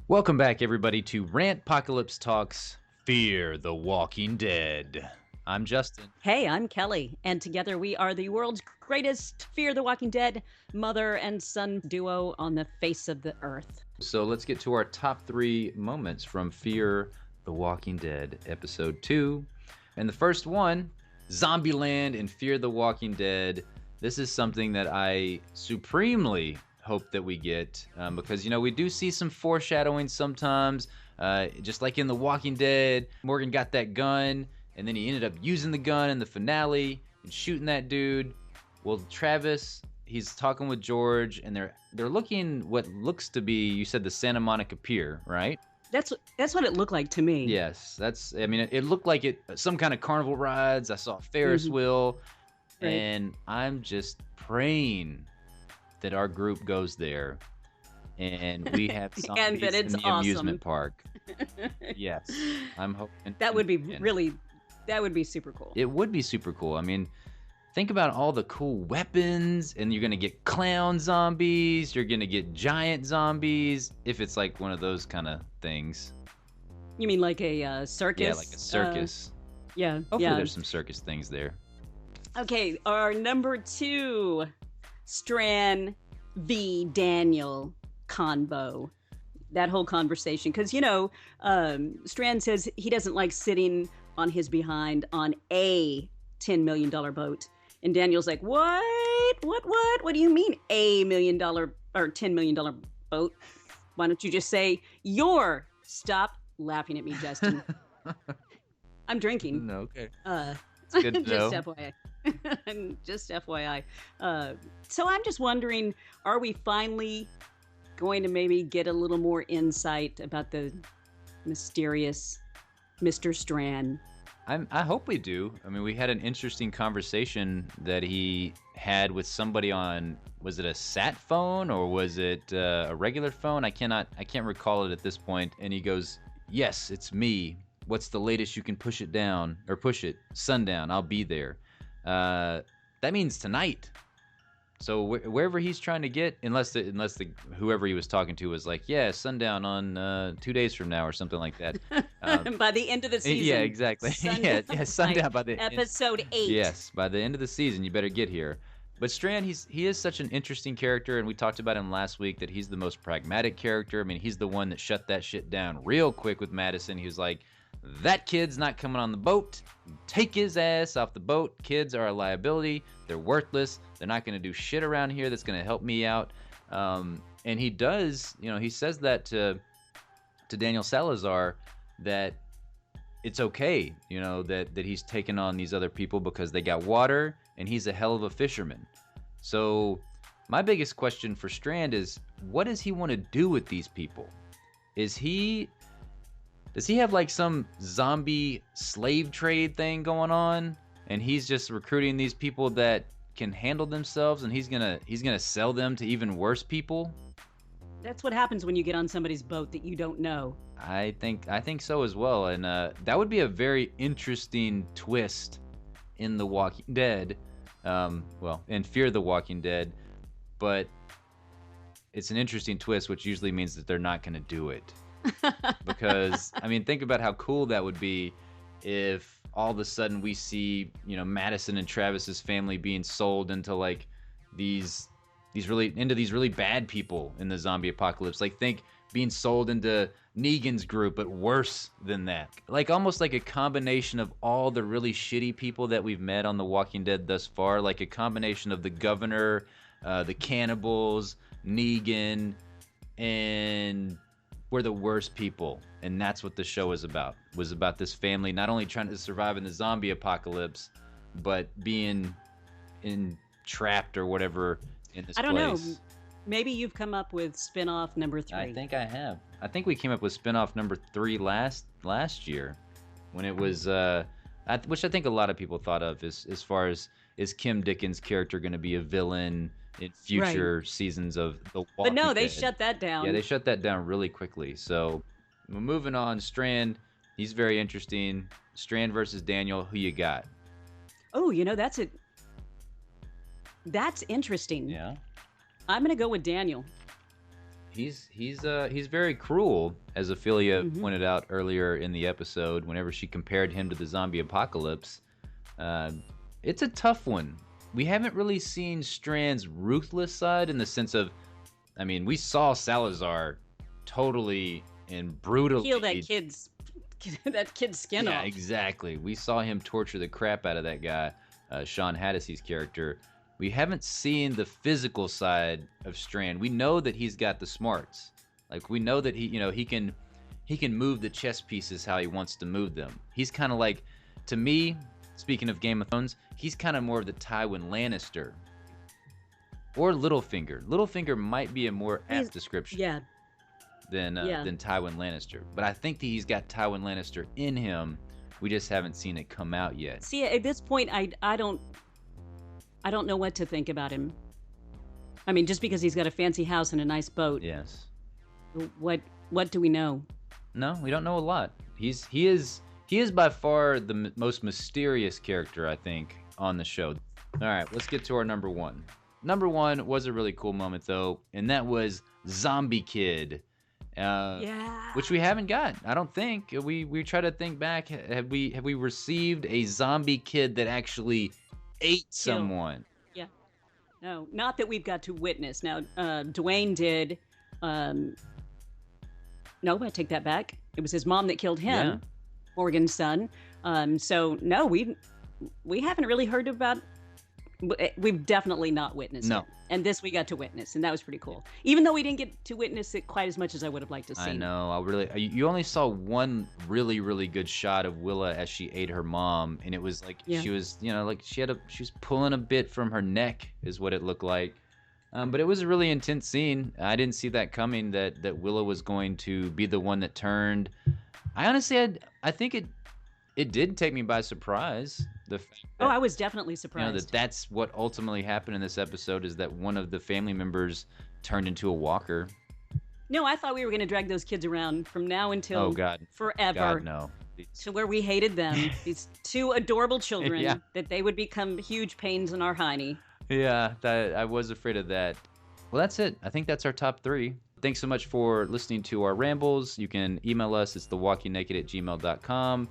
Welcome back, everybody, to RantPocalypse Talks Fear the Walking Dead. I'm Justin. Hey, I'm Kelly, and together we are the world's greatest Fear the Walking Dead mother and son duo on the face of the earth. So let's get to our top 3 moments from Fear the Walking Dead, Episode 2. And the first one, Zombieland and Fear the Walking Dead. This is something that I supremely hope that we get because, we do see some foreshadowing sometimes. Just like in The Walking Dead, Morgan got that gun, and then he ended up using the gun in the finale and shooting that dude. Well, Travis, he's talking with George, and they're looking what looks to be, you said, the Santa Monica Pier, right? That's what it looked like to me. Yes, it looked like some kind of carnival rides. I saw a Ferris wheel, Right. and I'm just praying that our group goes there and we have And zombies that it's in the awesome. amusement park. Yes, I'm hoping That would be super cool. It would be super cool. I mean, think about all the cool weapons, and you're gonna get clown zombies, you're gonna get giant zombies, if it's like one of those kind of things. You mean like a circus? Yeah, like a circus. Yeah. Hopefully yeah. there's some circus things there. Okay, our number 2, Strand v Daniel convo. That whole conversation, because Strand says he doesn't like sitting on his behind on a $10 million boat, and Daniel's like, what do you mean a $1 million or $10 million boat? Why don't you just say your? Stop laughing at me, Justin. I'm drinking. No, okay. It's good to just know. FYI. Just FYI. So I'm just wondering, are we finally going to maybe get a little more insight about the mysterious Mr. Strand? I hope we do. I mean, we had an interesting conversation that he had with somebody on, was it a sat phone or was it a regular phone? I can't recall it at this point. And he goes, "Yes, it's me. What's the latest you can push it down or push it? Sundown. I'll be there." That means tonight. So wherever he's trying to get, unless the whoever he was talking to was like, "Yeah, sundown on 2 days from now" or something like that. By the end of the season. Yeah, exactly. Sundown, Sundown by the episode 8. Yes, by the end of the season, you better get here. But Strand, he is such an interesting character, and we talked about him last week that he's the most pragmatic character. I mean, he's the one that shut that shit down real quick with Madison. He was like, "That kid's not coming on the boat. Take his ass off the boat. Kids are a liability. They're worthless. They're not going to do shit around here that's going to help me out." And he does, he says that to Daniel Salazar, that it's okay, that he's taken on these other people because they got water, and he's a hell of a fisherman. So my biggest question for Strand is, what does he want to do with these people? Does he have like some zombie slave trade thing going on, and he's just recruiting these people that can handle themselves, and he's gonna sell them to even worse people? That's what happens when you get on somebody's boat that you don't know. I think so as well, and that would be a very interesting twist in The Walking Dead. In Fear the Walking Dead, but it's an interesting twist, which usually means that they're not going to do it. Because, I mean, think about how cool that would be if all of a sudden we see, Madison and Travis's family being sold into like these really bad people in the zombie apocalypse. Like, think being sold into Negan's group, but worse than that. Like, almost like a combination of all the really shitty people that we've met on The Walking Dead thus far. Like a combination of the governor, the cannibals, Negan, and we're the worst people. And that's what the show is about. Was about this family not only trying to survive in the zombie apocalypse, but being trapped or whatever in this place. I don't know. Maybe you've come up with spin-off number 3. I think I have. I think we came up with spin-off number 3 last year, when it was, which I think a lot of people thought of as far as, is Kim Dickens' character going to be a villain in future seasons of The Walking Dead? But no, they shut that down. Yeah, they shut that down really quickly. So, we're moving on. Strand, he's very interesting. Strand versus Daniel, who you got? Oh, that's interesting. Yeah. I'm going to go with Daniel. He's very cruel, as Ophelia pointed out earlier in the episode. Whenever she compared him to the zombie apocalypse, it's a tough one. We haven't really seen Strand's ruthless side in the sense of, I mean, we saw Salazar totally and brutally peel that kid's skin off. Yeah, exactly. We saw him torture the crap out of that guy, Sean Haddis's character. We haven't seen the physical side of Strand. We know that he's got the smarts. Like, we know that he can move the chess pieces how he wants to move them. He's kind of like, to me, speaking of Game of Thrones, he's kind of more of the Tywin Lannister. Or Littlefinger. Littlefinger might be a more apt description. Yeah. Than Tywin Lannister. But I think that he's got Tywin Lannister in him. We just haven't seen it come out yet. See, at this point, I don't know what to think about him. I mean, just because he's got a fancy house and a nice boat. Yes. What do we know? No, we don't know a lot. He is by far the most mysterious character, I think, on the show. All right, let's get to our number one. Number one was a really cool moment, though, and that was Zombie Kid. Which we haven't got. I don't think. We try to think back. Have we received a zombie kid that actually ate someone? Yeah. No, not that we've got to witness. Now, Dwayne did. No, I take that back. It was his mom that killed him, Yeah. Morgan's son. So no, we haven't really heard about. We've definitely not witnessed it. And this we got to witness, and that was pretty cool. Even though we didn't get to witness it quite as much as I would have liked to see. I know. You only saw one really, really good shot of Willa as she ate her mom, and it was like she was, like she was pulling a bit from her neck, is what it looked like. But it was a really intense scene. I didn't see that coming. That Willa was going to be the one that turned. I honestly, I think it did take me by surprise. The fact that, I was definitely surprised. That's what ultimately happened in this episode, is that one of the family members turned into a walker. No, I thought we were going to drag those kids around from now until forever. God, no. To where we hated them. These two adorable children, that they would become huge pains in our hiney. Yeah, I was afraid of that. Well, that's it. I think that's our top 3. Thanks so much for listening to our rambles. You can email us. It's thewalkingnaked@gmail.com.